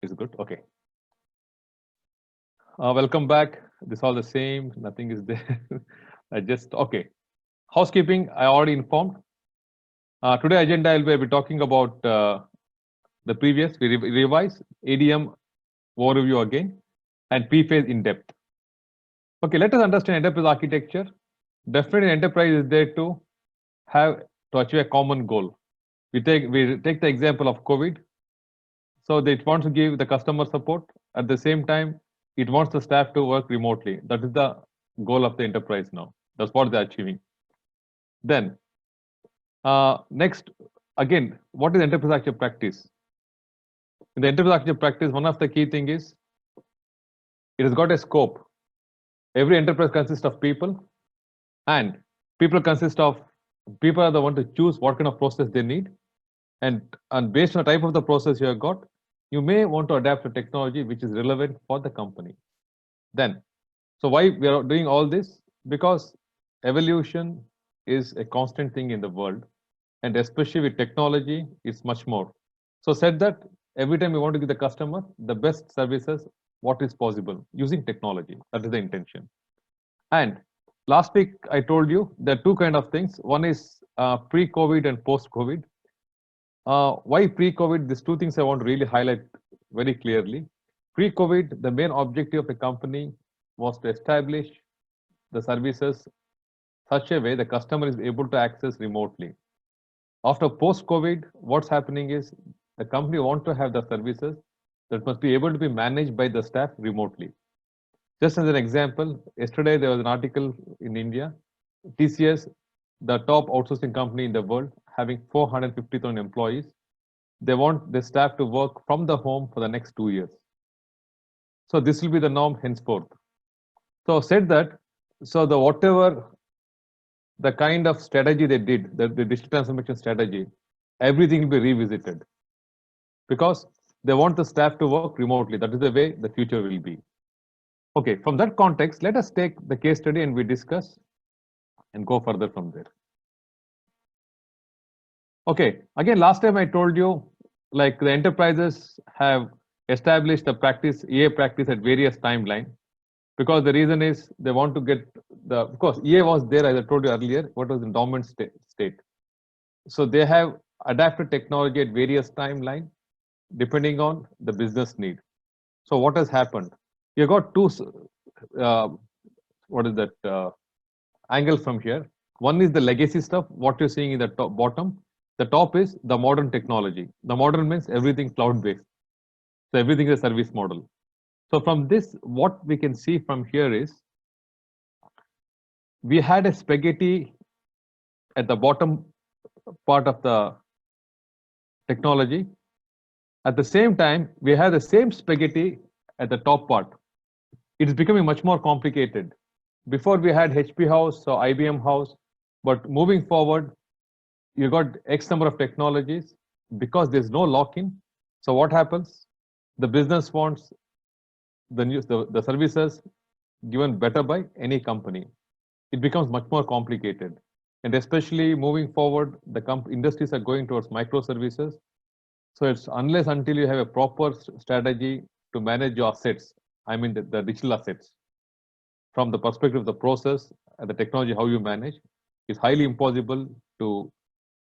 is good. Okay. Welcome back. This all the same. Nothing is there. I just okay. Housekeeping. I already informed. Today agenda I'll be talking about the previous. We revise ADM overview again and pre-phase in depth. Okay. Let us understand enterprise architecture. Definitely, enterprise is there to have to achieve a common goal. We take the example of COVID. So it wants to give the customer support. At the same time, it wants the staff to work remotely. That is the goal of the enterprise now. That's what they're achieving. Then, next, again, what is enterprise architecture practice? In the enterprise architecture practice, one of the key thing is it has got a scope. Every enterprise consists of people, and people are the one to choose what kind of process they need, and based on the type of the process you have got, you may want to adapt a technology which is relevant for the company. Then, so why we are doing all this? Because evolution is a constant thing in the world, and especially with technology, it's much more. So said that every time we want to give the customer the best services, what is possible using technology. That is the intention. And last week I told you there are two kind of things. One is pre-COVID and post-COVID. Why pre-COVID? These two things I want to really highlight very clearly. Pre-COVID, the main objective of a company was to establish the services such a way the customer is able to access remotely. After post-COVID, what's happening is the company want to have the services that must be able to be managed by the staff remotely. Just as an example, yesterday there was an article in India, TCS, the top outsourcing company in the world, having 450,000 employees. They want the staff to work from the home for the next 2 years. So this will be the norm henceforth. So said that, so the whatever the kind of strategy they did, the digital transformation strategy, everything will be revisited because they want the staff to work remotely. That is the way the future will be. Okay, from that context, let us take the case study and we discuss and go further from there. Okay, again, last time I told you, like the enterprises have established the practice, EA practice at various timeline, because the reason is they want to get the, of course, EA was there, as I told you earlier, what was in dormant state. So they have adapted technology at various timeline, depending on the business need. So what has happened? You got two, what is that, angle from here. One is the legacy stuff, what you're seeing in the top, bottom. The top is the modern technology. The modern means everything cloud-based. So everything is a service model. So from this, what we can see from here is, we had a spaghetti at the bottom part of the technology. At the same time, we have the same spaghetti at the top part. It is becoming much more complicated. Before we had HP house or IBM house, but moving forward, you got X number of technologies because there's no lock-in. So what happens? The business wants the services given better by any company. It becomes much more complicated. And especially moving forward, the industries are going towards microservices. So it's unless until you have a proper strategy to manage your assets, I mean the digital assets, from the perspective of the process and the technology, how you manage, it's highly impossible to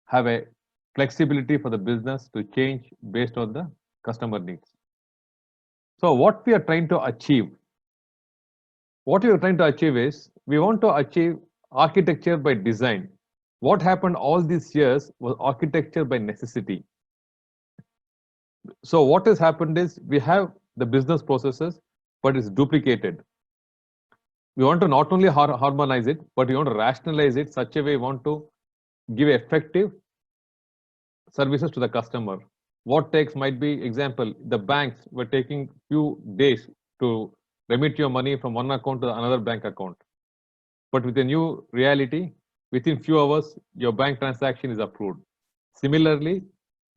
have a flexibility for the business to change based on the customer needs. So what we are trying to achieve, is we want to achieve architecture by design. What happened all these years was architecture by necessity. So what has happened is we have the business processes, but it's duplicated. We want to not only harmonize it, but we want to rationalize it such a way we want to give effective services to the customer. What takes might be, example, the banks were taking few days to remit your money from one account to another bank account. But with the new reality, within few hours, your bank transaction is approved. Similarly,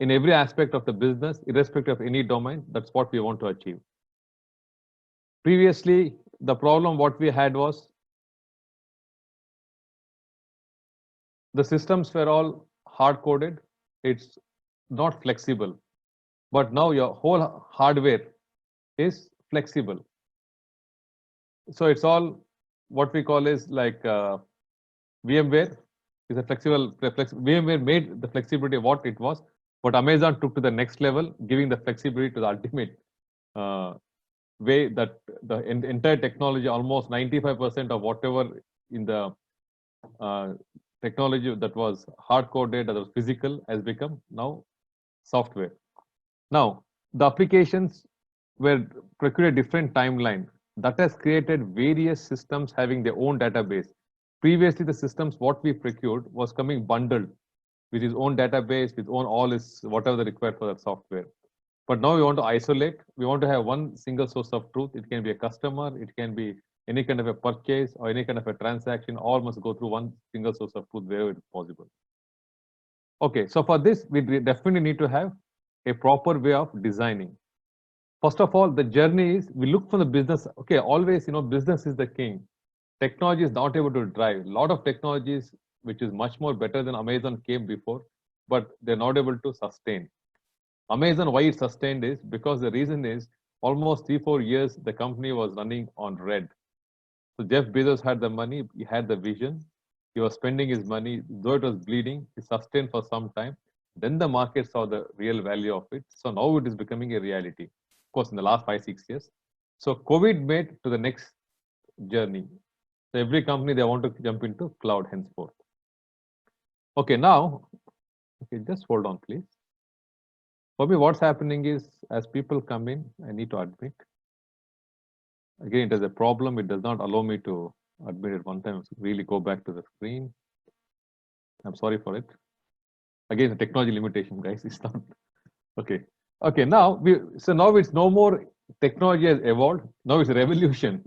in every aspect of the business, irrespective of any domain, that's what we want to achieve. Previously, the problem what we had was the systems were all hard coded. It's not flexible. but now your whole hardware is flexible. So it's all what we call is like VMware is a VMware made the flexibility what it was, but Amazon took to the next level, giving the flexibility to the ultimate uh, way that the entire technology, almost 95% of whatever in the uh, technology that was hard coded, that was physical, has become now software. Now, the applications were procured a different timeline that has created various systems having their own database. Previously, the systems what we procured was coming bundled with its own database, with own all its whatever the required for the software. But now we want to isolate. We want to have one single source of truth. It can be a customer, it can be any kind of a purchase or any kind of a transaction. All must go through one single source of truth wherever it is possible. Okay, so for this, we definitely need to have a proper way of designing. First of all, the journey is we look for the business. Okay, always, business is the king. Technology is not able to drive. A lot of technologies, which is much more better than Amazon came before, but they're not able to sustain. Amazon, why it sustained is because the reason is almost 3-4 years the company was running on red. So Jeff Bezos had the money, he had the vision, he was spending his money, though it was bleeding, he sustained for some time. Then the market saw the real value of it. So now it is becoming a reality. Of course, in the last 5-6 years. So COVID made to the next journey. So every company they want to jump into cloud henceforth. Okay, now, okay, just hold on, please. For me, what's happening is as people come in, I need to admit. Again, it is a problem. It does not allow me to admit it one time. Really go back to the screen. I'm sorry for it. Again, the technology limitation, guys. It's not okay. Okay, now now it's no more technology has evolved. Now it's a revolution.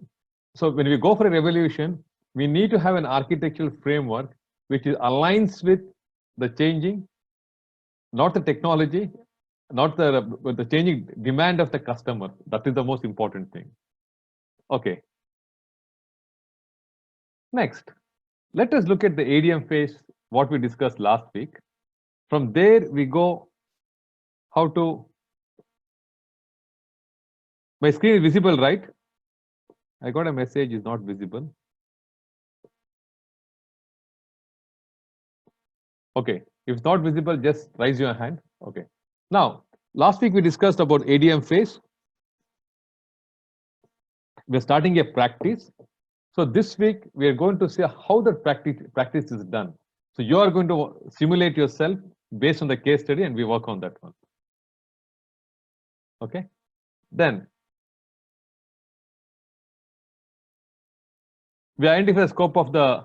So when we go for a revolution, we need to have an architectural framework which aligns with the changing, not the technology, not the changing demand of the customer. That is the most important thing. Okay. Next, let us look at the ADM phase, what we discussed last week. From there, we go how to. My screen is visible, right? I got a message is not visible. Okay, if it's not visible, just raise your hand. Okay. Now, last week we discussed about ADM phase. We're starting a practice. So this week we are going to see how the practice is done. So you are going to simulate yourself based on the case study, and we work on that one. Okay. Then we identify the scope of the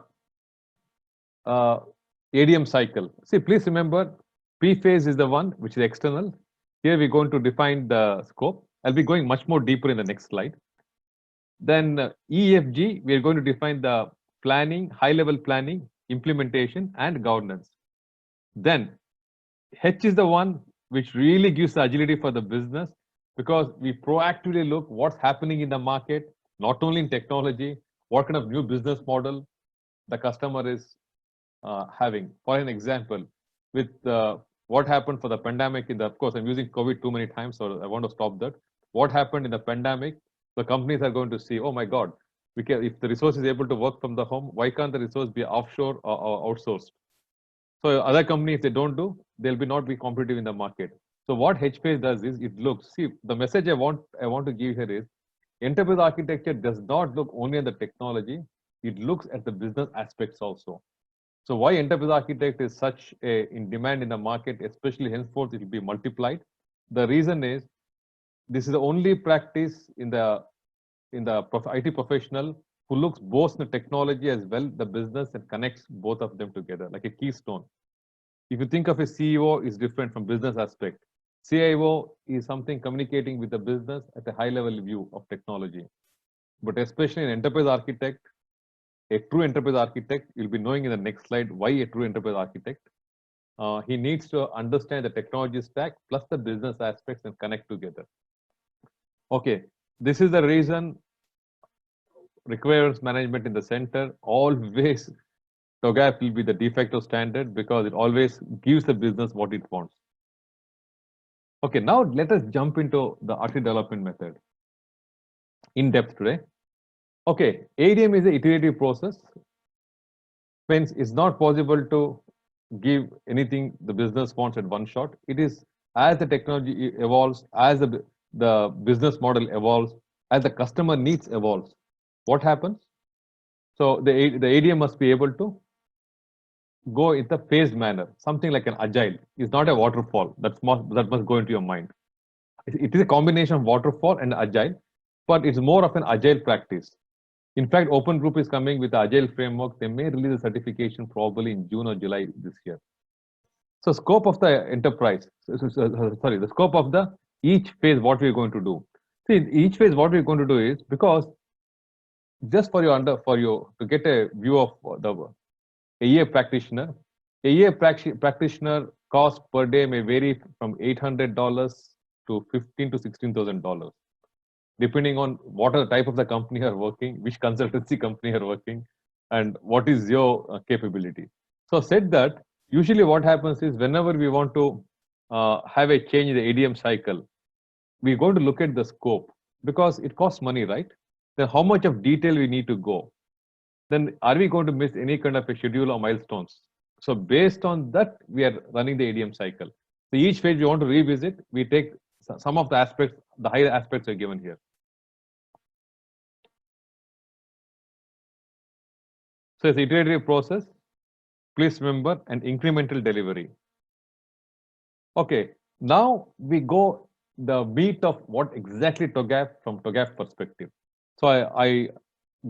ADM cycle. See, please remember, P phase is the one which is external. Here we're going to define the scope. I'll be going much more deeper in the next slide. Then EFG, we are going to define the planning, high-level planning, implementation, and governance. Then H is the one which really gives the agility for the business because we proactively look what's happening in the market, not only in technology, what kind of new business model the customer is having. For an example, with what happened for the pandemic of course, I'm using COVID too many times, so I want to stop that. What happened in the pandemic, the companies are going to see, oh my God, if the resource is able to work from the home, why can't the resource be offshore or outsourced? So other companies, if they don't do, they'll not be competitive in the market. So what HPS does is it looks, see, the message I want to give here is enterprise architecture does not look only at the technology, it looks at the business aspects also. So why enterprise architect is such in demand in the market, especially henceforth, it will be multiplied. The reason is this is the only practice in the IT professional who looks both the technology as well the business and connects both of them together like a keystone. If you think of a CEO is different from business aspect. CIO is something communicating with the business at a high level view of technology. But especially an enterprise architect, a true enterprise architect, you'll be knowing in the next slide why a true enterprise architect. He needs to understand the technology stack plus the business aspects and connect together. Okay, this is the reason requirements management in the center always TOGAF will be the de facto standard because it always gives the business what it wants. Okay, now let us jump into the architecture development method in depth today. Okay, ADM is an iterative process. Hence, it's not possible to give anything the business wants at one shot. It is as the technology evolves, as the business model evolves, as the customer needs evolves. What happens? So the ADM must be able to go in the phased manner, something like an agile. It's not a waterfall. That must go into your mind. It is a combination of waterfall and agile, but it's more of an agile practice. In fact, Open Group is coming with the agile framework. They may release a certification probably in June or July this year. So scope of the enterprise, sorry, the scope of the each phase, what we're going to do. See, in each phase, what we're going to do is, because just for you to get a view of the AEA practitioner, AEA practitioner cost per day may vary from $800 to $15,000 to $16,000, depending on what are the type of the company you are working, which consultancy company you are working, and what is your capability. So said that, usually what happens is whenever we want to have a change in the ADM cycle, we're going to look at the scope because it costs money, right? Then how much of detail we need to go? Then are we going to miss any kind of a schedule or milestones? So based on that, we are running the ADM cycle. So each phase we want to revisit, we take some of the aspects, the higher aspects are given here. So it's iterative process, please remember, and incremental delivery. Okay, now we go the meat of what exactly TOGAF from TOGAF perspective. So I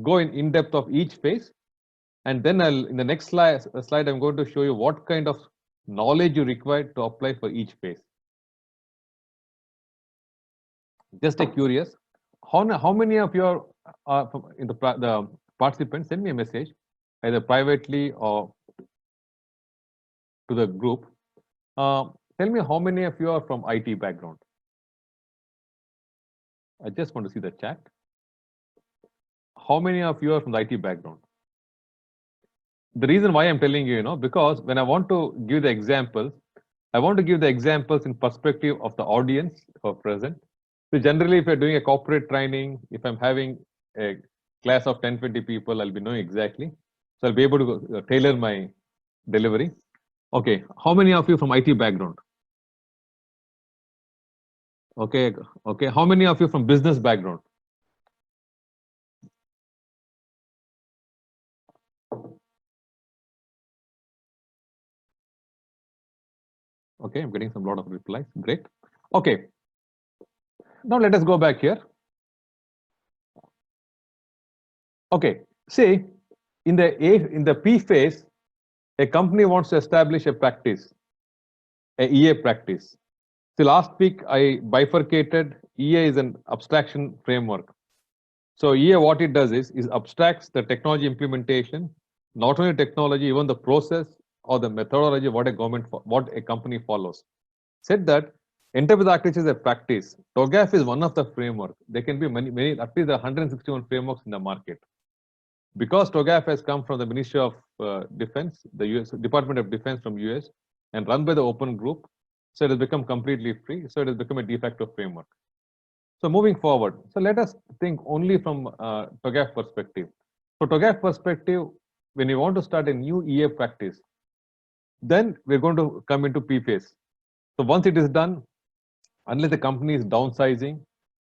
go in depth of each phase, and then in the next slide I'm going to show you what kind of knowledge you require to apply for each phase. Just a curious, how many of you are in the participants? Send me a message either privately or to the group. Tell me how many of you are from IT background. I just want to see the chat. How many of you are from the IT background? The reason why I'm telling you, because when I want to give the examples, I want to give the examples in perspective of the audience who are present. So generally, if you're doing a corporate training, if I'm having a class of 10, 20 people, I'll be knowing exactly. So I'll be able to tailor my delivery. Okay, how many of you from IT background? Okay, how many of you from business background? Okay, I'm getting some lot of replies. Great. Okay. Now let us go back here. Okay. See, in the P phase, a company wants to establish a practice, a EA practice. See, last week I bifurcated. EA is an abstraction framework. So EA, what it does is abstracts the technology implementation, not only technology, even the process or the methodology what a company follows. Said that enterprise architecture is a practice. TOGAF is one of the framework. There can be many, at least there are 161 frameworks in the market. Because TOGAF has come from the Ministry of Defense, the US Department of Defense from US, and run by the Open Group, so it has become completely free. So it has become a de facto framework. So moving forward, so let us think only from TOGAF perspective. So TOGAF perspective, when you want to start a new EA practice, then we're going to come into P phase. So once it is done, unless the company is downsizing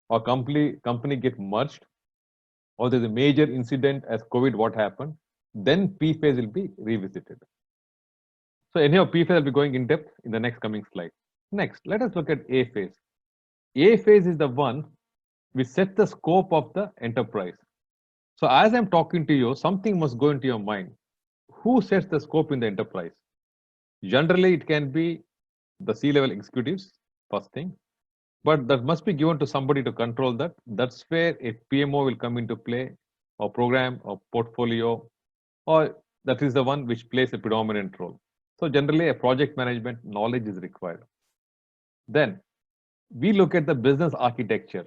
or company get merged, or there's a major incident as COVID, what happened, then P phase will be revisited. So anyhow, P phase will be going in depth in the next coming slide. Next, let us look at A phase. A phase is the one which sets the scope of the enterprise. So as I'm talking to you, something must go into your mind. Who sets the scope in the enterprise? Generally, it can be the C-level executives, first thing, but that must be given to somebody to control that. That's where a PMO will come into play, or program, or portfolio, or that is the one which plays a predominant role. So generally, a project management knowledge is required. Then we look at the business architecture.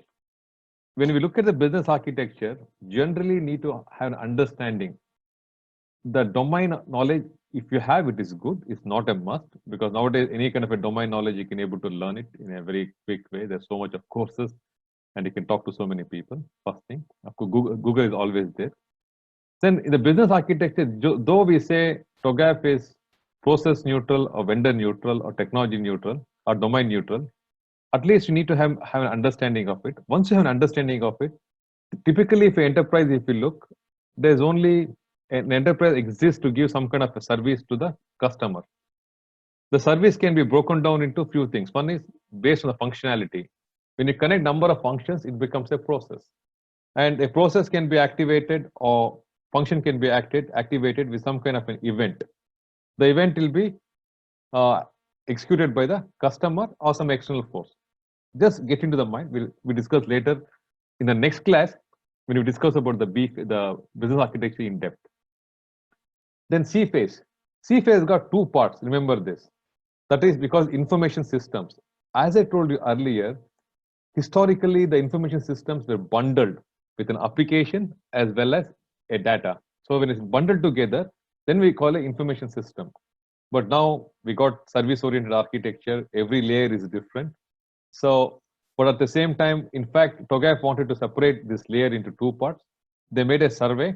When we look at the business architecture, generally need to have an understanding. The domain knowledge if you have it is good. It's not a must because nowadays any kind of a domain knowledge you can able to learn it in a very quick way. There's so much of courses and you can talk to so many people. First thing, of course, Google is always there. Then in the business architecture, though we say TOGAF is process neutral or vendor neutral or technology neutral or domain neutral, at least you need to have an understanding of it. Once you have an understanding of it, typically for enterprise, if you look, there's only an enterprise exists to give some kind of a service to the customer. The service can be broken down into few things. One is based on the functionality. When you connect number of functions, it becomes a process. And a process can be activated or function can be activated with some kind of an event. The event will be executed by the customer or some external force. Just get into the mind. We'll discuss later in the next class when we discuss about the business architecture in depth. Then C phase. C phase got two parts. Remember this. That is because information systems. As I told you earlier, historically the information systems were bundled with an application as well as a data. So when it's bundled together, then we call it information system. But now we got service-oriented architecture. Every layer is different. So, but at the same time, in fact, TOGAF wanted to separate this layer into two parts. They made a survey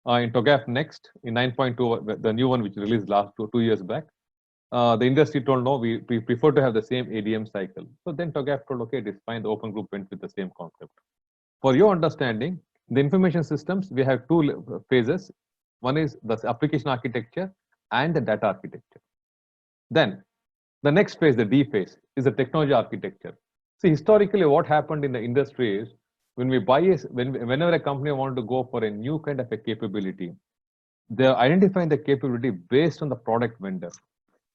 in TOGAF Next in 9.2, the new one which released last 2 years back. The industry told no, we prefer to have the same ADM cycle. So then TOGAF told, okay, it is fine. The open group went with the same concept. For your understanding, the information systems, we have two phases. One is the application architecture and the data architecture. Then the next phase, the D phase, is the technology architecture. See, historically, what happened in the industry is when we buy, whenever a company wants to go for a new kind of a capability, they're identifying the capability based on the product vendor.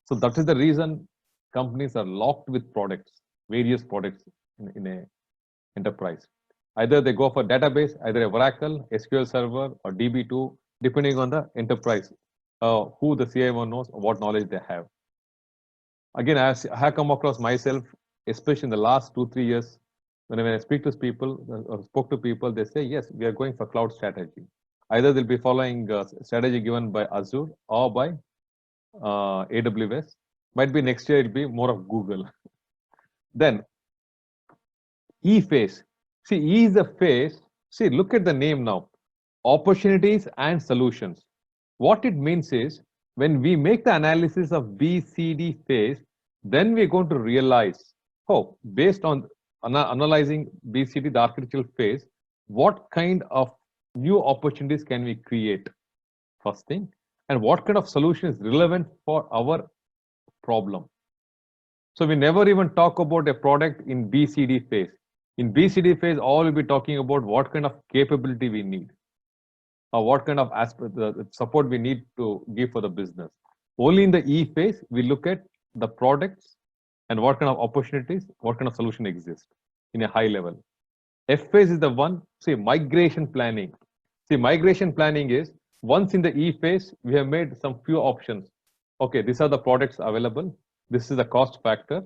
So that is the reason companies are locked with products, various products in a enterprise. Either they go for database, either a Oracle, SQL Server, or DB2, depending on the enterprise, who the CIO knows, or what knowledge they have. Again, I have come across myself, especially in the last 2-3 years, when I speak to people or spoke to people, they say, yes, we are going for cloud strategy. Either they'll be following strategy given by Azure or by AWS. Might be next year, it'll be more of Google. Then E phase. See, E is the phase. See, look at the name now. Opportunities and solutions. What it means is when we make the analysis of BCD phase, then we're going to realize, oh, based on analyzing BCD, the architectural phase, what kind of new opportunities can we create? First thing, and what kind of solution is relevant for our problem. So we never even talk about a product in BCD phase. In BCD phase, all we'll be talking about what kind of capability we need, or what kind of aspect, the support we need to give for the business. Only in the E phase, we look at the products and what kind of opportunities, what kind of solution exists in a high level. F phase is the one, say, migration planning. See, migration planning is once in the E phase, we have made some few options. Okay, these are the products available. This is the cost factor.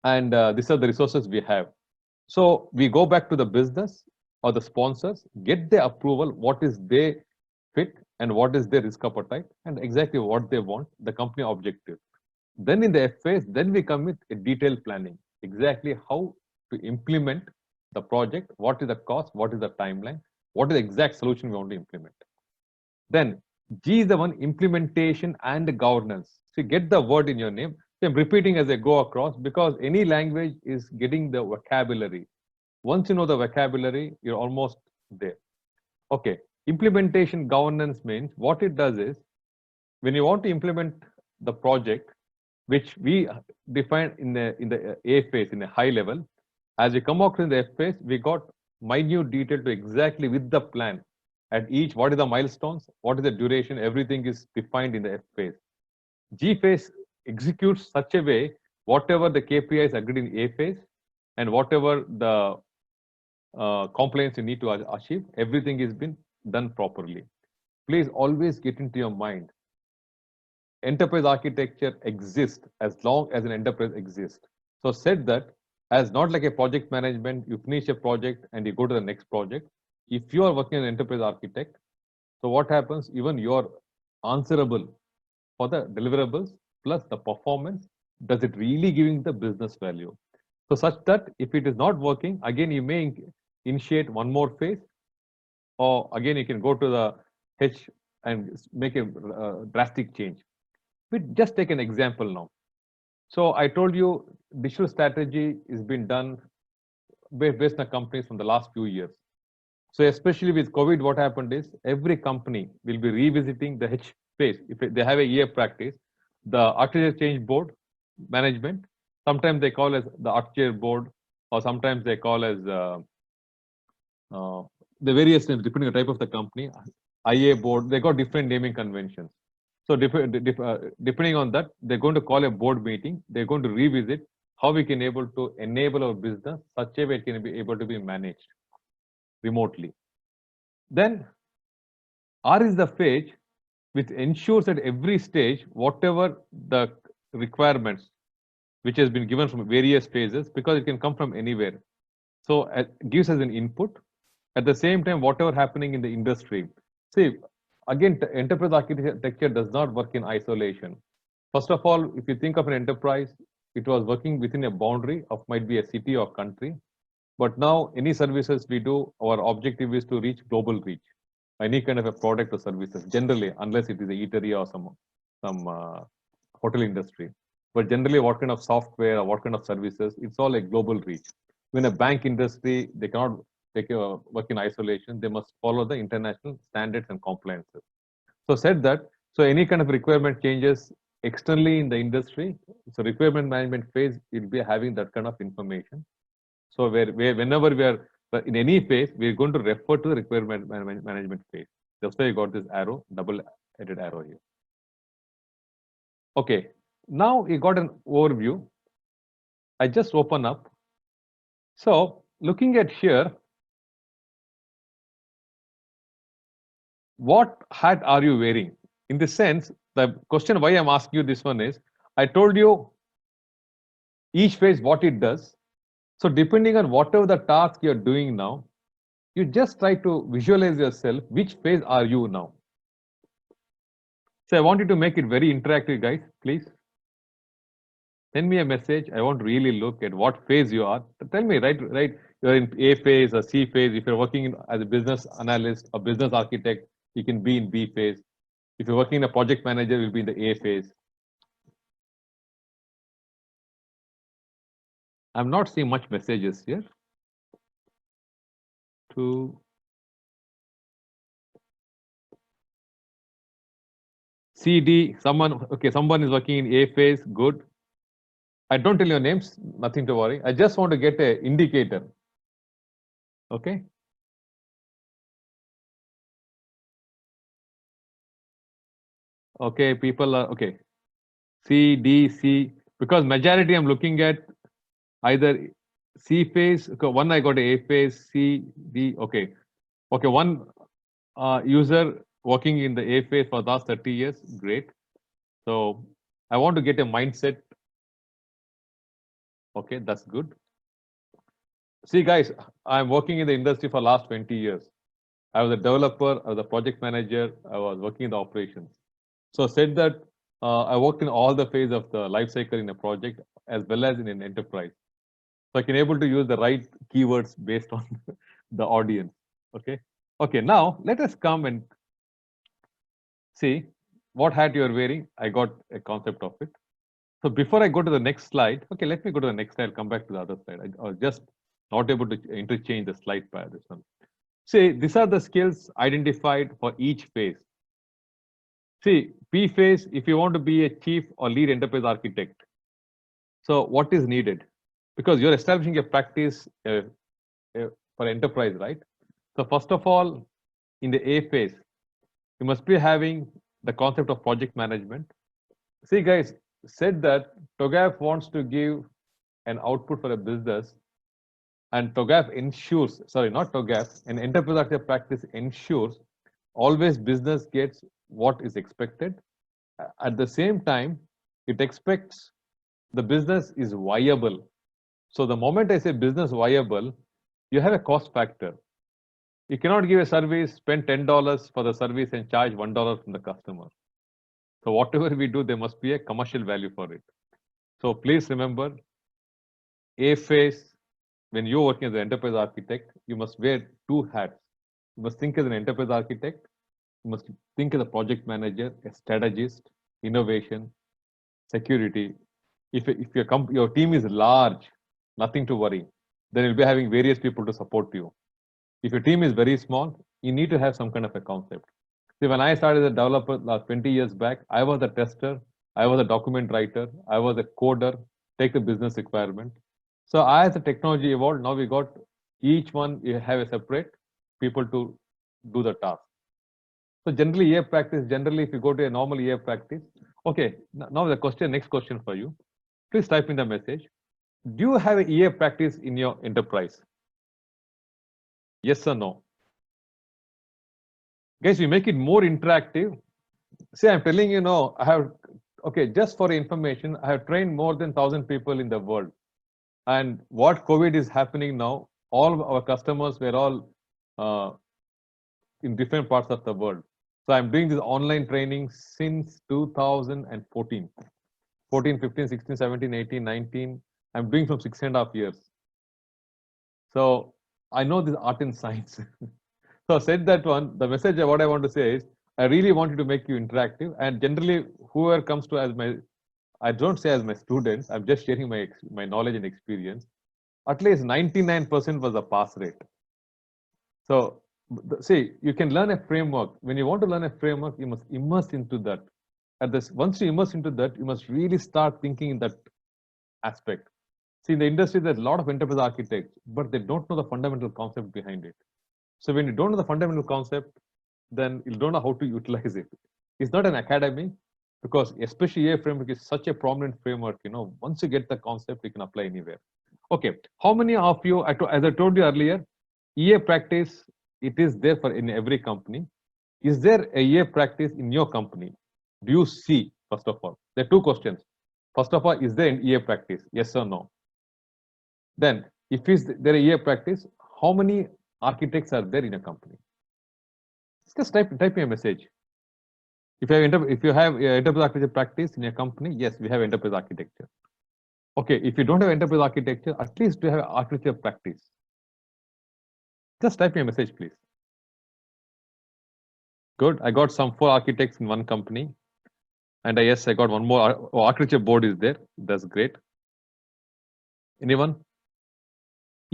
And these are the resources we have. So we go back to the business or the sponsors, get their approval, what is their fit and what is their risk appetite and exactly what they want, the company objective. Then in the F phase, then we come with a detailed planning, exactly how to implement the project, what is the cost, what is the timeline, what is the exact solution we want to implement. Then G is the one, implementation and the governance. So get the word in your name. So I'm repeating as I go across because any language is getting the vocabulary. Once you know the vocabulary, you're almost there. Okay, implementation governance means what it does is when you want to implement the project, which we define in the A phase in a high level, as we come out in the F phase, we got minute detail to exactly with the plan at each, what is the milestones, what is the duration, everything is defined in the F phase. G phase executes such a way, whatever the KPIs agreed in A phase and whatever the compliance you need to achieve, everything has been done properly. Please always get into your mind. Enterprise architecture exists as long as an enterprise exists. So said that as not like a project management, you finish a project and you go to the next project. If you are working as an enterprise architect, so what happens? Even you're answerable for the deliverables plus the performance. Does it really giving the business value? So such that if it is not working, again you may initiate one more phase, or again you can go to the H and make a drastic change. We just take an example now. So I told you digital strategy is being done based on companies from the last few years. So especially with COVID, what happened is every company will be revisiting the H phase. If they have a year practice, the architecture change board management, sometimes they call as the architecture board, or sometimes they call as the various names depending on the type of the company. IA board, they got different naming conventions. So depending on that, they're going to call a board meeting. They're going to revisit how we can able to enable our business such a way it can be able to be managed remotely. Then R is the phase which ensures at every stage whatever the requirements which has been given from various phases, because it can come from anywhere. So it gives us an input. At the same time, whatever happening in the industry. See, again, enterprise architecture does not work in isolation. First of all, if you think of an enterprise, it was working within a boundary of might be a city or country. But now any services we do, our objective is to reach global reach. Any kind of a product or services, generally, unless it is a eatery or some hotel industry. But generally, what kind of software or what kind of services, it's all a global reach. When a bank industry, they cannot work in isolation. They must follow the international standards and compliances. So said that, so any kind of requirement changes externally in the industry, so requirement management phase will be having that kind of information. So whenever we are in any phase, we are going to refer to the requirement management phase. That's why you got this arrow, double-headed arrow here. Okay, now you got an overview. I just open up. So looking at here, what hat are you wearing? In the sense, the question why I'm asking you this one is, I told you each phase what it does. So depending on whatever the task you're doing now, you just try to visualize yourself, which phase are you now? So I want you to make it very interactive, guys, please. Send me a message. I want to really look at what phase you are. Tell me, right? You're in A phase or C phase. If you're working as a business analyst or business architect, you can be in B phase. If you're working in a project manager, you'll be in the A phase. I'm not seeing much messages here. CD, someone is working in A phase, good. I don't tell your names, nothing to worry. I just want to get an indicator. Okay. Okay, people are okay. C, D, C, because majority I'm looking at either C phase, okay, one I got A phase, C, D, okay. Okay, one user working in the A phase for the last 30 years, great. So I want to get a mindset. Okay, that's good. See guys, I'm working in the industry for last 20 years. I was a developer, I was a project manager, I was working in the operations. So said that I worked in all the phase of the life cycle in a project as well as in an enterprise. So I can able to use the right keywords based on the audience. Okay. Okay. Now let us come and see what hat you are wearing. I got a concept of it. So before I go to the next slide, okay, let me go to the next slide. Come back to the other slide. I was just not able to interchange the slide by this one. See, these are the skills identified for each phase. See, P phase, if you want to be a chief or lead enterprise architect, so what is needed? Because you're establishing a practice for enterprise, right? So first of all, in the A phase, you must be having the concept of project management. See, guys, said that TOGAF wants to give an output for a business, and TOGAF ensures, sorry, not TOGAF, an enterprise architect practice ensures always business gets what is expected. At the same time, it expects the business is viable. So the moment I say business viable, you have a cost factor. You cannot give a service, spend $10 for the service and charge $1 from the customer. So whatever we do, there must be a commercial value for it. So please remember, A phase, when you're working as an enterprise architect, you must wear two hats. You must think as an enterprise architect, you must think as a project manager, a strategist, innovation, security. If your team is large, nothing to worry. Then you'll be having various people to support you. If your team is very small, you need to have some kind of a concept. See, when I started as a developer last 20 years back, I was a tester, I was a document writer, I was a coder, take the business requirement. So as the technology evolved, now we got each one you have a separate people to do the task. So generally, EA practice, generally, if you go to a normal EA practice, okay, now the question, next question for you. Please type in the message. Do you have an EA practice in your enterprise? Yes or no? Guys, we make it more interactive. See, I'm telling you now, I have, okay, just for information, I have trained more than 1,000 people in the world. And what COVID is happening now, all of our customers were all in different parts of the world. So I'm doing this online training since 2014. 14, 15, 16, 17, 18, 19. I'm doing from 6.5 years. So I know this art and science. So I said that one, the message what I want to say is, I really wanted to make you interactive, and generally whoever comes to as my, I don't say as my students, I'm just sharing my knowledge and experience. At least 99% was a pass rate. So see, you can learn a framework. When you want to learn a framework, you must immerse into that. At this, once you immerse into that, you must really start thinking in that aspect. See, in the industry, there's a lot of enterprise architects, but they don't know the fundamental concept behind it. So when you don't know the fundamental concept, then you don't know how to utilize it. It's not an academy, because especially EA framework is such a prominent framework. Once you get the concept, you can apply anywhere. Okay, how many of you, as I told you earlier, EA practice, it is there for in every company. Is there a EA practice in your company? Do you see, first of all? There are two questions. First of all, is there an EA practice? Yes or no? Then, if is there a EA practice, how many architects are there in a company? Just type me a message. If you have enterprise architecture practice in your company, yes, we have enterprise architecture. Okay, if you don't have enterprise architecture, at least you have architecture practice. Just type me a message, please. Good. I got some 4 architects in one company. And yes, I got one more. Architecture board is there. That's great. Anyone?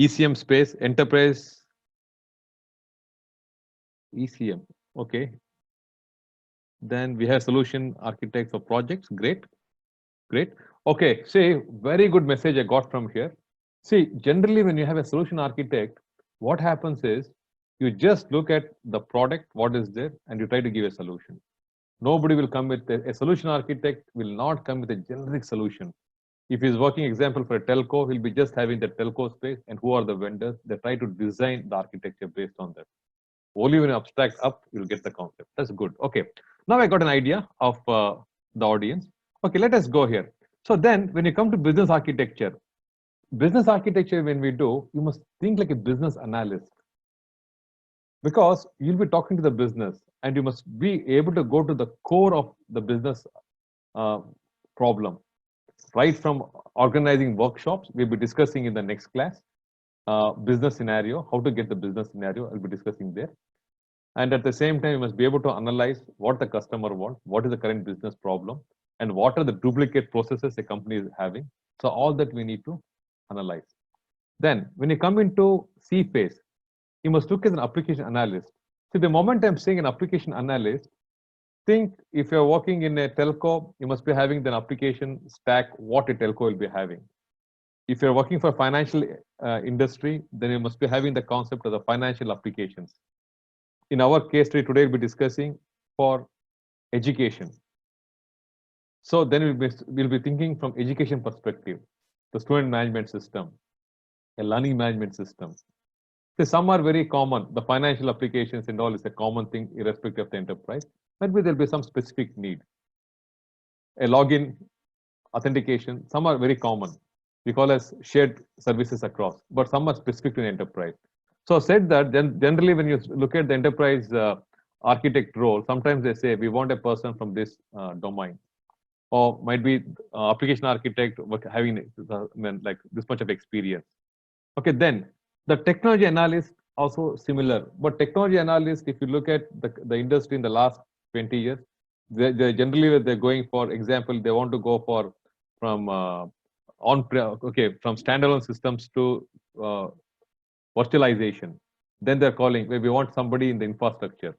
ECM space, enterprise. ECM. Okay. Then we have solution architects for projects. Great. Great. Okay. See, very good message I got from here. See, generally, when you have a solution architect, what happens is you just look at the product, what is there, and you try to give a solution. Nobody will come with a solution architect will not come with a generic solution. If he's working, example, for a telco, he'll be just having the telco space and who are the vendors. They try to design the architecture based on that. Only when you abstract up, you'll get the concept. That's good. Okay. Now I got an idea of the audience. Okay, let us go here. So then when you come to business architecture, when we do, you must think like a business analyst, because you'll be talking to the business and you must be able to go to the core of the business problem. Right from organizing workshops, we'll be discussing in the next class, business scenario, how to get the business scenario, I'll be discussing there. And at the same time, you must be able to analyze what the customer wants, what is the current business problem, and what are the duplicate processes a company is having. So all that we need to analyze. Then when you come into C phase, you must look as an application analyst. See, the moment I'm saying an application analyst, think if you're working in a telco, you must be having the application stack, what a telco will be having. If you're working for financial industry, then you must be having the concept of the financial applications. In our case today, we'll be discussing for education. So then we'll be thinking from education perspective, the student management system, a learning management system. So some are very common. The financial applications and all is a common thing irrespective of the enterprise. Maybe there'll be some specific need. A login, authentication, some are very common. We call as shared services across, but some are specific to the enterprise. So said that then generally when you look at the enterprise architect role, sometimes they say we want a person from this domain, or might be application architect having like this much of experience. Okay, then the technology analyst also similar, but technology analyst, if you look at the industry in the last 20 years, they generally they're going for example, they want to go for from from standalone systems to virtualization. Then they're calling, we want somebody in the infrastructure.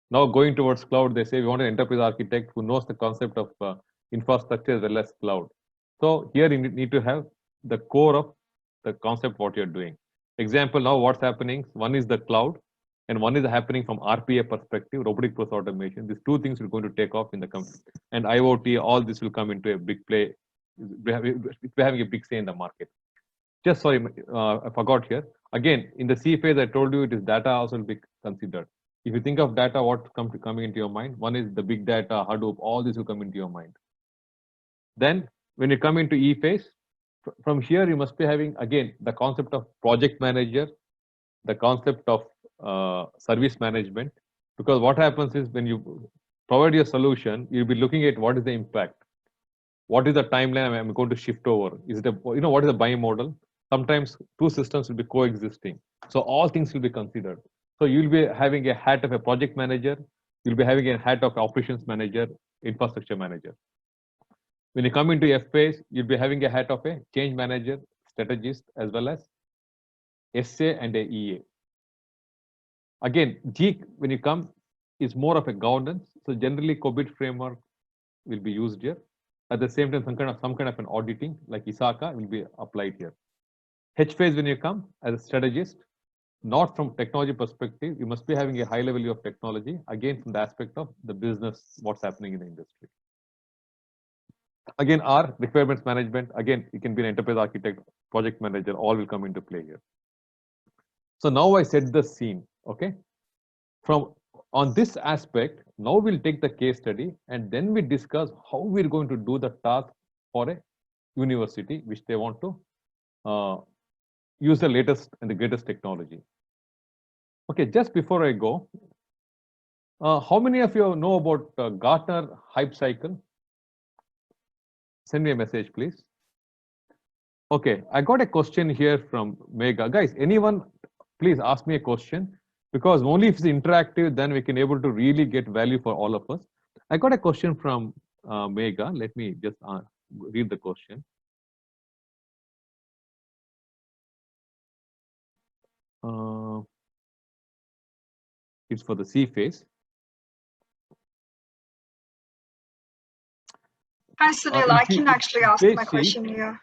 Now going towards cloud, they say we want an enterprise architect who knows the concept of infrastructure as well as cloud. So here you need to have the core of the concept what you're doing. Example, now what's happening, one is the cloud and one is happening from RPA perspective, robotic process automation. These two things are going to take off in the company. And IoT, all this will come into a big play. We're having a big say in the market. Just sorry, I forgot here. Again, in the C phase, I told you it is data also will be considered. If you think of data, what coming into your mind? One is the big data, Hadoop, all this will come into your mind. Then when you come into E phase, from here you must be having again the concept of project manager, the concept of service management, because what happens is when you provide your solution, you'll be looking at what is the impact, what is the timeline I'm going to shift over. Is it what is the buy model? Sometimes two systems will be coexisting, so all things will be considered. So you'll be having a hat of a project manager, you'll be having a hat of operations manager, infrastructure manager. When you come into F phase, you'll be having a hat of a change manager, strategist, as well as SA and a EA. Again, G, when you come, is more of a governance. So generally, COBIT framework will be used here. At the same time, some kind of an auditing, like ISACA, will be applied here. H phase, when you come as a strategist, not from technology perspective, you must be having a high level of technology, again from the aspect of the business, what's happening in the industry. Again, R, requirements management, again, it can be an enterprise architect, project manager, all will come into play here. So now I set the scene, okay? From on this aspect, now we'll take the case study and then we discuss how we're going to do the task for a university which they want to use the latest and the greatest technology. Okay, just before I go, how many of you know about Gartner hype cycle? Send me a message, please. Okay, I got a question here from Mega. Guys, anyone, please ask me a question, because only if it's interactive, then we can able to really get value for all of us. I got a question from Mega. Let me just read the question. It's for the C phase. Hi, Sunil. I can actually ask my question here.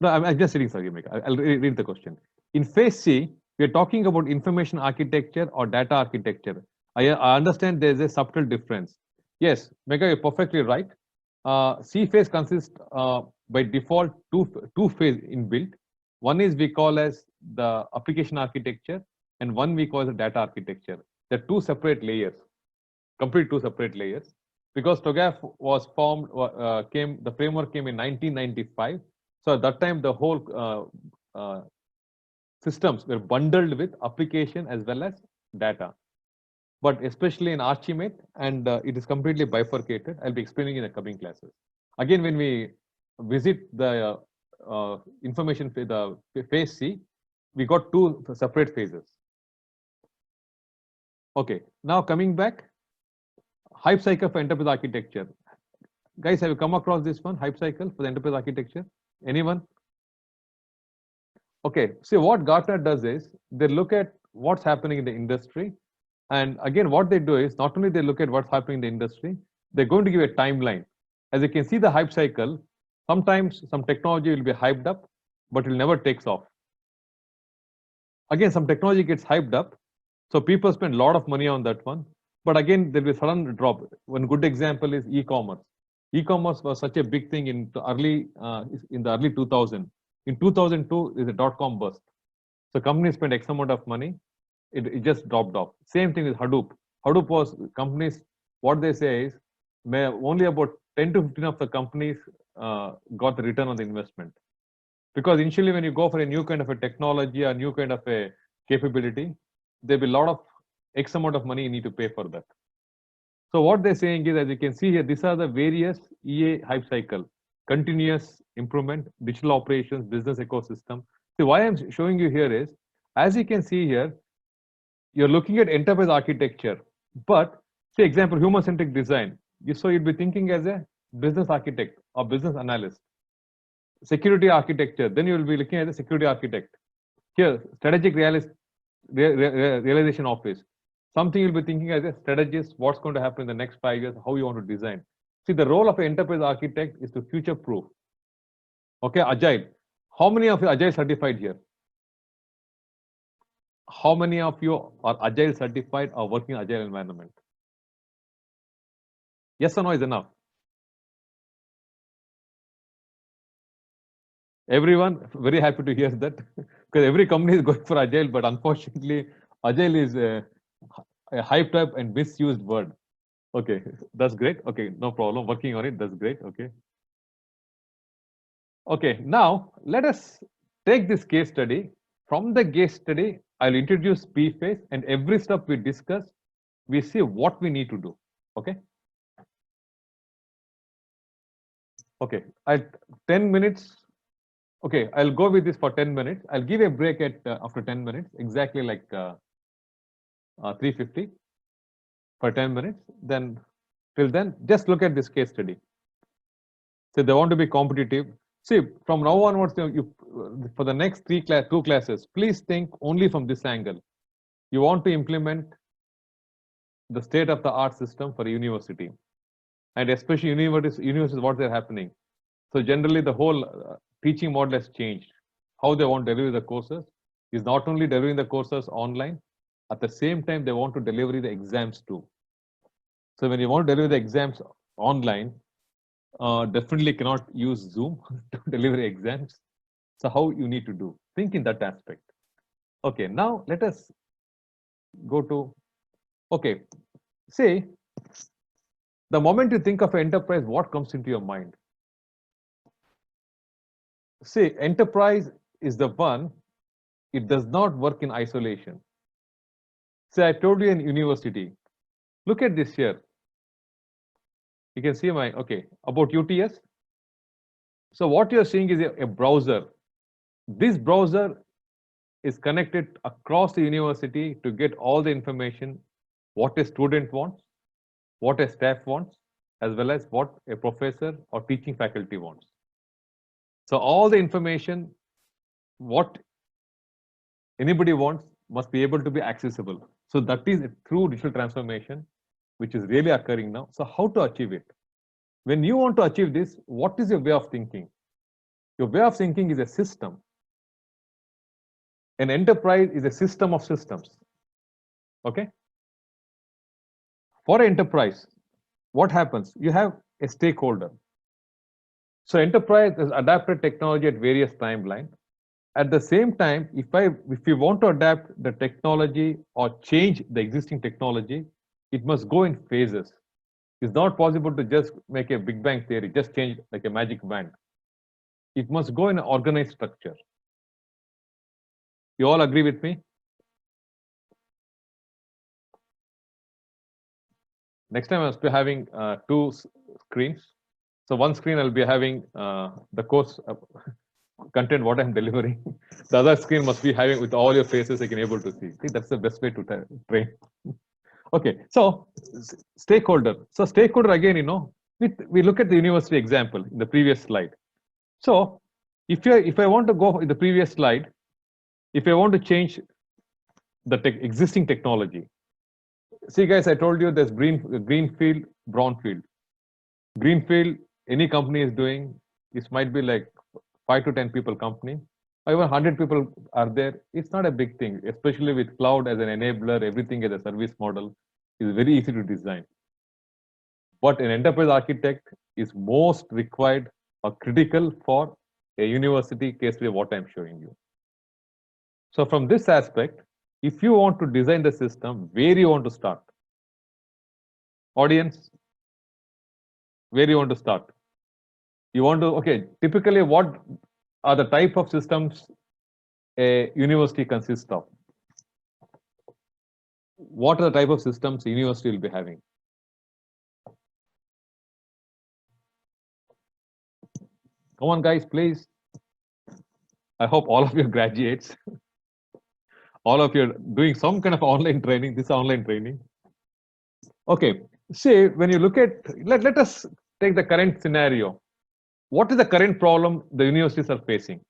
No, I'm just reading, sorry, Mega. I'll read the question. In phase C, we are talking about information architecture or data architecture. I understand there's a subtle difference. Yes, Mega, you're perfectly right. C phase consists by default two phase inbuilt. One is we call as the application architecture, and one we call the data architecture. They're two separate layers, complete two separate layers. Because TOGAF was formed, the framework came in 1995. So at that time, the whole systems were bundled with application as well as data. But especially in Archimate, and it is completely bifurcated. I'll be explaining in the coming classes. Again, when we visit the information, the phase C, we got two separate phases. Okay, now coming back, hype cycle for enterprise architecture. Guys, have you come across this one, hype cycle for the enterprise architecture? Anyone? Okay, see what Gartner does is they look at what's happening in the industry. And again, what they do is not only they look at what's happening in the industry, they're going to give a timeline. As you can see the hype cycle, sometimes some technology will be hyped up, but it never takes off. Again, some technology gets hyped up, so people spend a lot of money on that one. But again, there will be a sudden drop. One good example is e-commerce. E-commerce was such a big thing in the early 2000. In 2002, is a dot-com burst. So companies spent X amount of money, it just dropped off. Same thing with Hadoop. Hadoop was companies, what they say is, only about 10 to 15 of the companies got the return on the investment. Because initially when you go for a new kind of a technology, a new kind of a capability, there'll be a lot of X amount of money you need to pay for that. So what they're saying is, as you can see here, these are the various EA hype cycle: continuous improvement, digital operations, business ecosystem. See, why I'm showing you here is, as you can see here, you're looking at enterprise architecture, but say example, human-centric design. So you'd be thinking as a business architect or business analyst. Security architecture, then you will be looking at a security architect. Here, strategic realization office. Something you'll be thinking as a strategist, what's going to happen in the next 5 years, how you want to design. See, the role of an enterprise architect is to future-proof. Okay, Agile. How many of you are Agile certified here? How many of you are Agile certified or working in Agile environment? Yes or no is enough? Everyone, very happy to hear that, because every company is going for Agile, but unfortunately, Agile is a hyped up and misused word. Okay, that's great. Okay, no problem. Working on it, that's great. Okay. Okay, now let us take this case study. From the case study, I'll introduce P-phase, and every step we discuss, we see what we need to do. Okay. Okay, at 10 minutes. Okay, I'll go with this for 10 minutes. I'll give a break at after 10 minutes, exactly like 3:50 for 10 minutes. Then, till then, just look at this case study. So they want to be competitive. See, from now onwards, for the next two classes, please think only from this angle. You want to implement the state-of-the-art system for a university, and especially universities, what they're happening. So generally, the whole teaching model has changed. How they want to deliver the courses is not only delivering the courses online, at the same time, they want to deliver the exams too. So when you want to deliver the exams online, definitely cannot use Zoom to deliver exams. So how you need to do? Think in that aspect. Okay, now let us go to, okay, say, the moment you think of enterprise, what comes into your mind? See, enterprise is the one, it does not work in isolation. Say, I told you in university, look at this here. You can see my, okay, about UTS. So what you're seeing is a browser. This browser is connected across the university to get all the information, what a student wants, what a staff wants, as well as what a professor or teaching faculty wants. So all the information, what anybody wants, must be able to be accessible. So that is a true digital transformation, which is really occurring now. So how to achieve it? When you want to achieve this, what is your way of thinking? Your way of thinking is a system. An enterprise is a system of systems. Okay? For enterprise, what happens? You have a stakeholder. So enterprise has adapted technology at various timelines. At the same time, if you want to adapt the technology or change the existing technology, it must go in phases. It's not possible to just make a Big Bang theory, just change like a magic wand. It must go in an organized structure. You all agree with me? Next time I must be having two screens. So one screen I'll be having the course content, what I'm delivering. The other screen must be having with all your faces, I can able to see. See, that's the best way to train. Okay, so stakeholder. So stakeholder again, we look at the university example in the previous slide. So if I want to go in the previous slide, if I want to change the existing technology, see guys, I told you there's greenfield, brownfield. Greenfield, any company is doing, this might be like 5 to 10 people company. Even 100 people are there. It's not a big thing, especially with cloud as an enabler, everything as a service model is very easy to design. But an enterprise architect is most required or critical for a university case study, what I'm showing you. So from this aspect, if you want to design the system, where you want to start? Audience, where you want to start? You want to, okay, typically what are the type of systems a university consists of? what are the type of systems the university will be having? Come on, guys, please. I hope all of you graduates, all of you are doing some kind of online training. This online training. Okay, see, when you look at, let us take the current scenario. What is the current problem the universities are facing?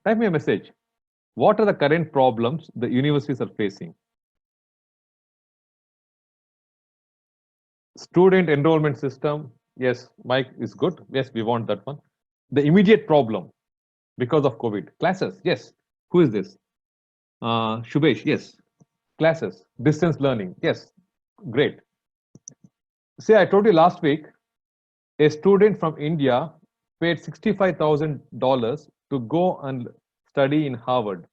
Type me a message. What are the current problems the universities are facing? Student enrollment system. Yes, Mike is good. Yes, we want that one. The immediate problem because of COVID. Classes. Yes. Who is this? Shubesh. Yes. Classes. Distance learning. Yes. Great. See, I told you last week, a student from India paid $65,000 to go and study in Harvard.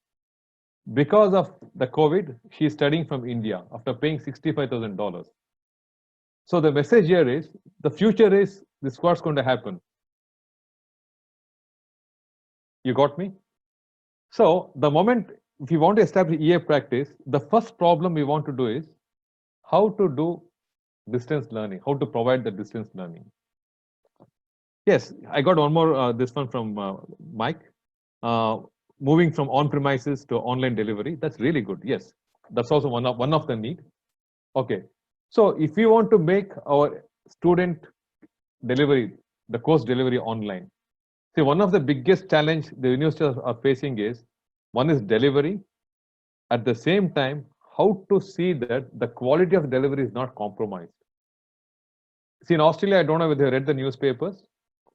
Because of the COVID, she is studying from India after paying $65,000. So the message here is, the future is this is what's going to happen. You got me? So the moment, if you want to establish EA practice, the first problem we want to do is how to do distance learning, how to provide the distance learning. Yes, I got one more, this one from Mike. Moving from on-premises to online delivery, that's really good. Yes, that's also one of the need. Okay, so if we want to make our student delivery, the course delivery online, see, one of the biggest challenge the universities are facing is, one is delivery. At the same time, how to see that the quality of delivery is not compromised. See, in Australia, I don't know whether you read the newspapers.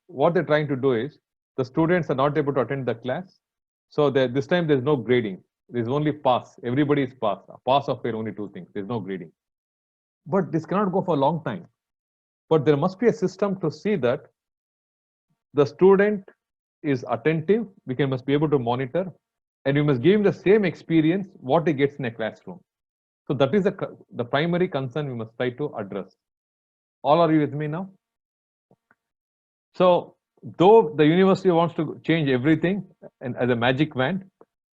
What they're trying to do is, the students are not able to attend the class. So this time there's no grading. There's only pass. Everybody is pass. A pass or fail, only two things. There's no grading. But this cannot go for a long time. But there must be a system to see that the student is attentive. Must be able to monitor, and you must give him the same experience what he gets in a classroom. So that is the primary concern we must try to address. All are you with me now? So though the university wants to change everything and as a magic wand,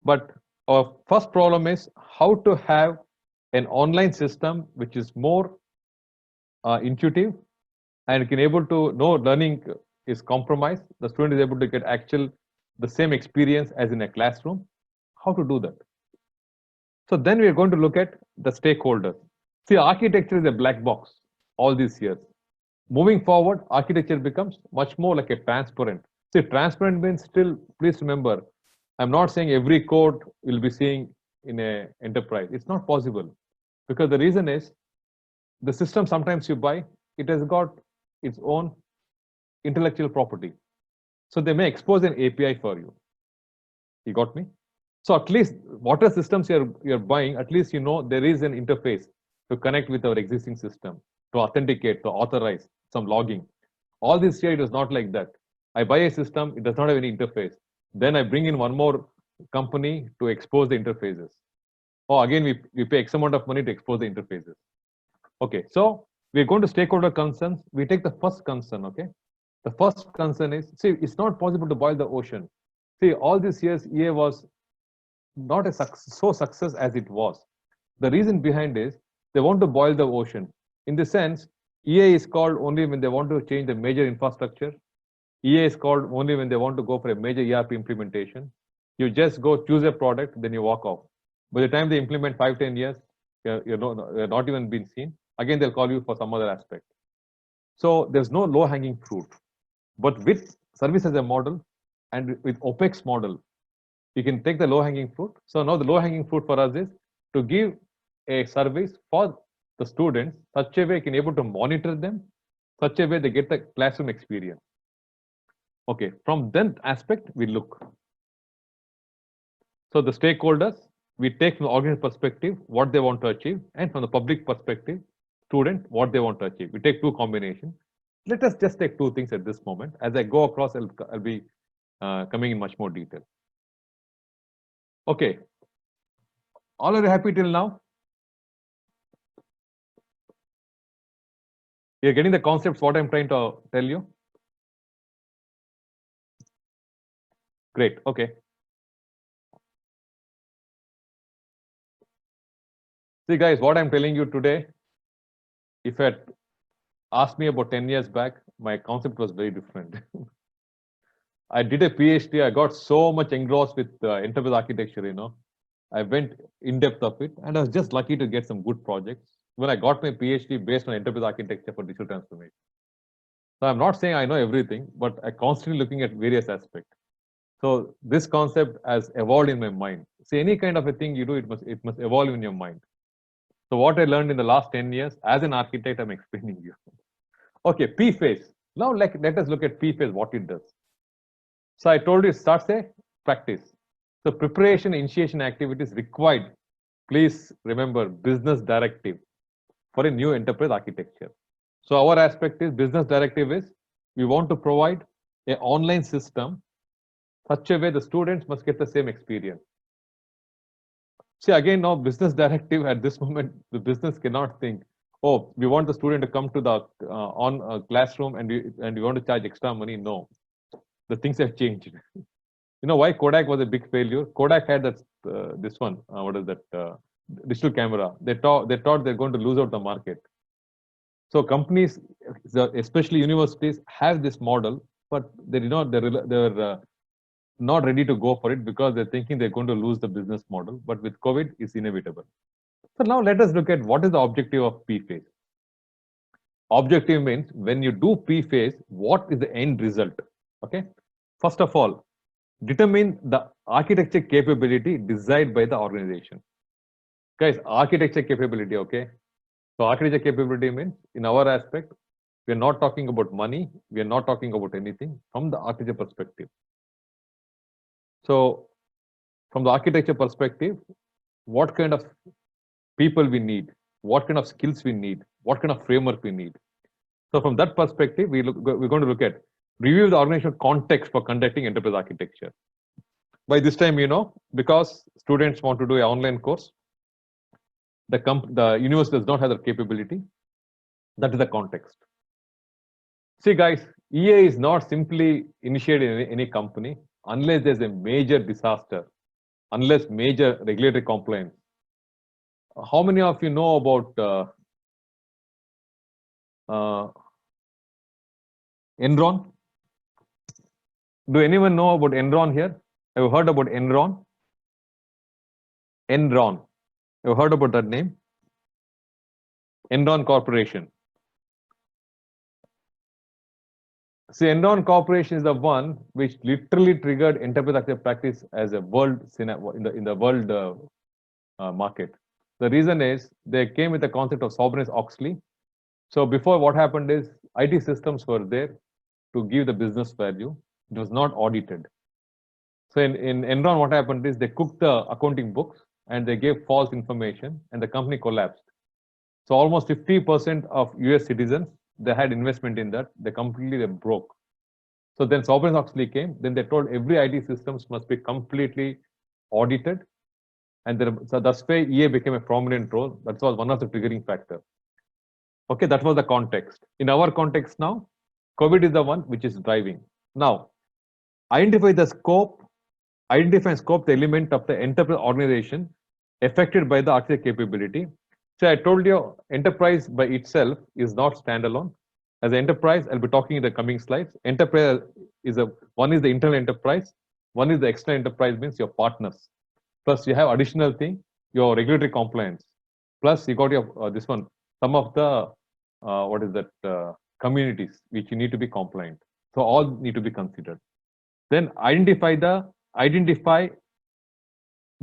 but our first problem is how to have an online system which is more intuitive and can able to know learning is compromised. The student is able to get the same experience as in a classroom. How to do that? So then we are going to look at the stakeholders. See, architecture is a black box all these years. Moving forward, architecture becomes much more like a transparent. See, transparent means still, please remember, I'm not saying every code you'll be seeing in a enterprise. It's not possible, because the reason is the system sometimes you buy, it has got its own intellectual property. So they may expose an API for you. You got me? So at least whatever systems you're buying, at least you know there is an interface to connect with our existing system, to authenticate, to authorize some logging. All this here, it is not like that. I buy a system, it does not have any interface. Then I bring in one more company to expose the interfaces. Oh, again, we pay X amount of money to expose the interfaces. Okay, so we're going to stakeholder concerns. We take the first concern, okay? The first concern is, see, it's not possible to boil the ocean. See, all these years, EA was not a success as it was. The reason behind is they want to boil the ocean. In the sense, EA is called only when they want to change the major infrastructure. EA is called only when they want to go for a major ERP implementation. You just go choose a product, then you walk off. By the time they implement 5-10 years, you're not even been seen. Again, they'll call you for some other aspect. So there's no low-hanging fruit. But with service as a model and with OPEX model, you can take the low-hanging fruit. So now the low-hanging fruit for us is to give a service for the students, such a way you can able to monitor them, such a way they get the classroom experience. Okay, from that aspect, we look. So the stakeholders, we take from the organization perspective, what they want to achieve, and from the public perspective, student, what they want to achieve. We take two combinations. Let us just take two things at this moment. As I go across, I'll be coming in much more detail. Okay. All are you happy till now? You're getting the concepts, what I'm trying to tell you? Great, okay. See, guys, what I'm telling you today, if you had asked me about 10 years back, my concept was very different. I did a PhD. I got so much engrossed with enterprise architecture, I went in depth of it, and I was just lucky to get some good projects when I got my PhD based on enterprise architecture for digital transformation. So I'm not saying I know everything, but I constantly looking at various aspects. So this concept has evolved in my mind. See, any kind of a thing you do, it must evolve in your mind. So what I learned in the last 10 years as an architect, I'm explaining you. Okay, P phase. Now let us look at P phase, what it does. So I told you it starts a practice. So preparation, initiation activities required. Please remember business directive for a new enterprise architecture. So our aspect is business directive is we want to provide an online system such a way the students must get the same experience. See, again, now business directive at this moment, the business cannot think, oh, we want the student to come to the on a classroom and we want to charge extra money. No, the things have changed. You know why Kodak was a big failure? Kodak had that this one. What is that? Digital camera. They thought they're going to lose out the market. So companies, especially universities, have this model, but they did not. They're not ready to go for it because they're thinking they're going to lose the business model. But with COVID, it's inevitable. So now let us look at what is the objective of P phase. Objective means when you do P phase, what is the end result? Okay. First of all, determine the architecture capability desired by the organization. Guys, architecture capability, okay? So architecture capability means in our aspect, we are not talking about money, we are not talking about anything from the architecture perspective. So from the architecture perspective, what kind of people we need, what kind of skills we need, what kind of framework we need. So from that perspective, we're going to look at review the organizational context for conducting enterprise architecture. By this time, because students want to do an online course, the university does not have the capability. That is the context. See, guys, EA is not simply initiated in any company unless there's a major disaster, unless major regulatory compliance. How many of you know about Enron? Do anyone know about Enron here? Have you heard about Enron? Enron. Have you heard about that name? Enron Corporation. See, Enron Corporation is the one which literally triggered enterprise architecture practice as a world in the world market. The reason is they came with the concept of Sarbanes-Oxley. So before, what happened is IT systems were there to give the business value. It was not audited. So in Enron, what happened is they cooked the accounting books and they gave false information and the company collapsed. So almost 50% of US citizens, they had investment in that, they completely broke. So then Sarbanes-Oxley came, then they told every IT systems must be completely audited. And so that's why EA became a prominent role. That was one of the triggering factors. Okay, that was the context. In our context now, COVID is the one which is driving. Now, identify the scope, the element of the enterprise organization affected by the architecture capability. So I told you, enterprise by itself is not standalone. As an enterprise, I'll be talking in the coming slides. Enterprise is one is the internal enterprise, one is the external enterprise, means your partners. Plus you have additional thing, your regulatory compliance. Plus you got your this one, some of the what is that communities which you need to be compliant. So all need to be considered. Then identify the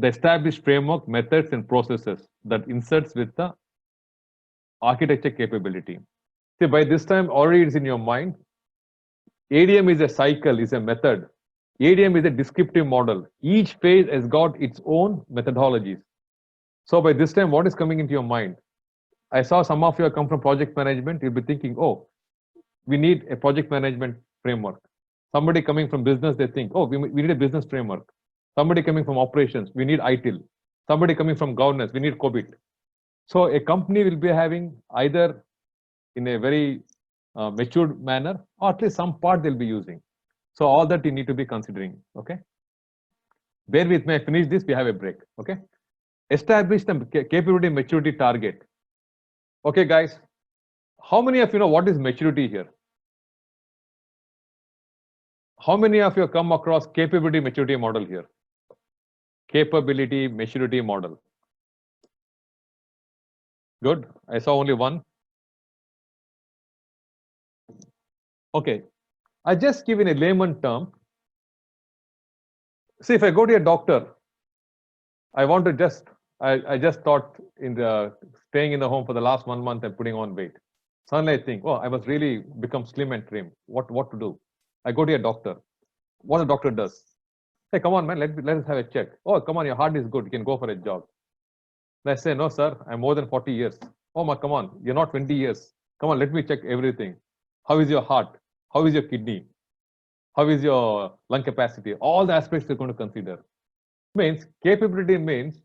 established framework, methods, and processes that inserts with the architecture capability. See, by this time already it's in your mind. ADM is a cycle, is a method. ADM is a descriptive model. Each phase has got its own methodologies. So by this time, what is coming into your mind? I saw some of you come from project management. You'll be thinking, oh, we need a project management framework. Somebody coming from business, they think, oh, we need a business framework. Somebody coming from operations, we need ITIL. Somebody coming from governance, we need COBIT. So a company will be having either in a very matured manner, or at least some part they'll be using. So all that you need to be considering, okay? Bear with me, I finish this, we have a break, okay? establish the capability maturity target. Okay, guys, how many of you know what is maturity here? How many of you have come across capability maturity model here? Capability maturity model. Good. I saw only one. Okay. I just give in a layman term. See, if I go to a doctor, I want to I just thought in the staying in the home for the last 1 month and putting on weight. Suddenly I think, oh, I must really become slim and trim. What to do? I go to a doctor. What the doctor does? Hey, come on, man, let us have a check. Oh, come on, your heart is good. You can go for a jog. And I say, no, sir, I'm more than 40 years. Oh, my, come on, you're not 20 years. Come on, let me check everything. How is your heart? How is your kidney? How is your lung capacity? All the aspects you're going to consider. Means capability means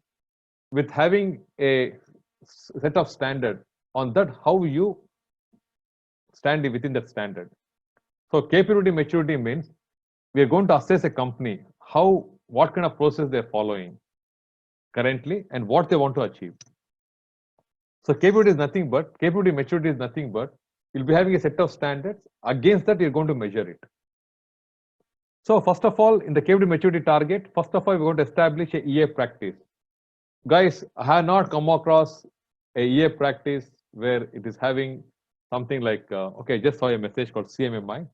with having a set of standard on that, how you stand within that standard. So capability maturity means we are going to assess a company, what kind of process they're following currently and what they want to achieve. So capability is nothing but, capability maturity is nothing but, you'll be having a set of standards. Against that, you're going to measure it. So first of all, in the capability maturity target, first of all, we're going to establish a EA practice. Guys, I have not come across a EA practice where it is having something like, okay, just saw a message called CMMI.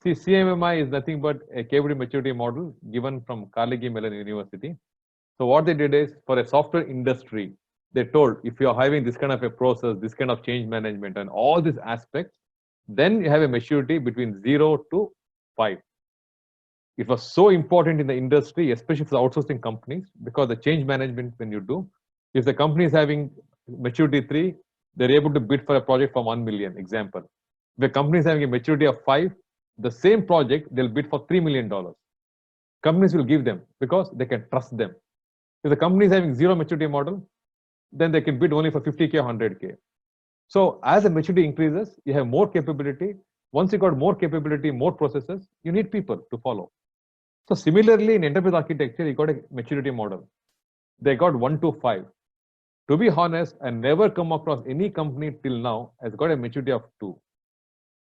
See, CMMI is nothing but a capability maturity model given from Carnegie Mellon University. So what they did is, for a software industry, they told, if you're having this kind of a process, this kind of change management and all these aspects, then you have a maturity between 0 to 5. It was so important in the industry, especially for the outsourcing companies, because the change management, when you do, if the company is having maturity 3, they're able to bid for a project for 1 million, example. If the company is having a maturity of 5, the same project, they'll bid for $3 million. Companies will give them because they can trust them. If the company is having 0 maturity model, then they can bid only for 50K or 100K. So as the maturity increases, you have more capability. Once you got more capability, more processes, you need people to follow. So similarly, in enterprise architecture, you got a maturity model. They got 1 to 5. To be honest, I never come across any company till now has got a maturity of 2.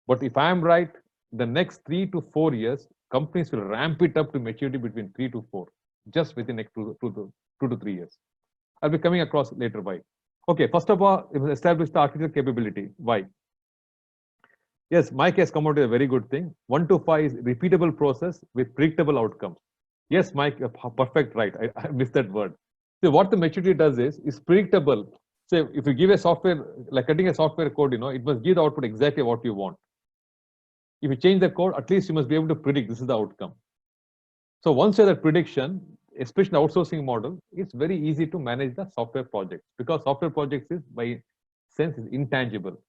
But if I am right, the next 3 to 4 years, companies will ramp it up to maturity between 3 to 4, just within next 2 to 3 years. I'll be coming across later why. Okay, first of all, it was established the architecture capability. Why? Yes, Mike has come out with a very good thing. 1 to 5 is repeatable process with predictable outcomes. Yes, Mike, you're perfect, right? I missed that word. So what the maturity does is predictable. So if you give a software, like cutting a software code, it must give the output exactly what you want. If you change the code, at least you must be able to predict this is the outcome. So once you have that prediction, especially the outsourcing model, it's very easy to manage the software projects, because software projects is by sense is intangible.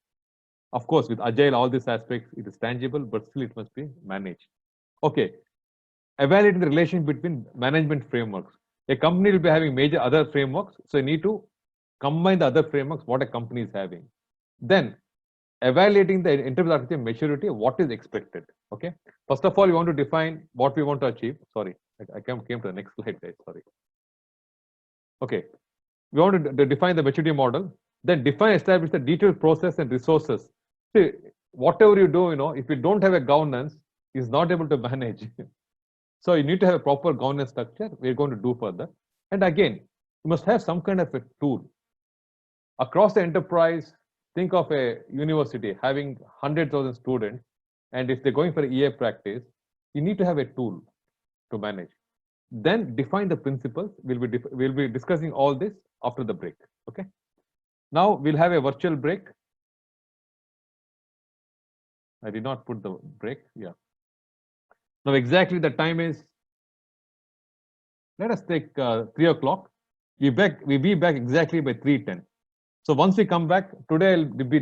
Of course, with Agile, all these aspects, it is tangible, but still it must be managed. Okay, evaluating the relation between management frameworks. A company will be having major other frameworks, so you need to combine the other frameworks what a company is having. Then evaluating the enterprise architecture maturity, what is expected. Okay, first of all, you want to define what we want to achieve. Sorry, I came to the next slide, guys. Sorry. Okay, we want to define the maturity model, then define, establish the detailed process and resources. See, whatever you do, if you don't have a governance, is not able to manage. So you need to have a proper governance structure. We're going to do further. And again, you must have some kind of a tool. Across the enterprise, think of a university having 100,000 students, and if they're going for EA practice, you need to have a tool to manage. Then define the principles. We'll be discussing all this after the break. Okay. Now we'll have a virtual break. I did not put the break. Yeah. Now exactly the time is, let us take 3 o'clock. We'll be back exactly by 3:10. So once we come back, today I'll be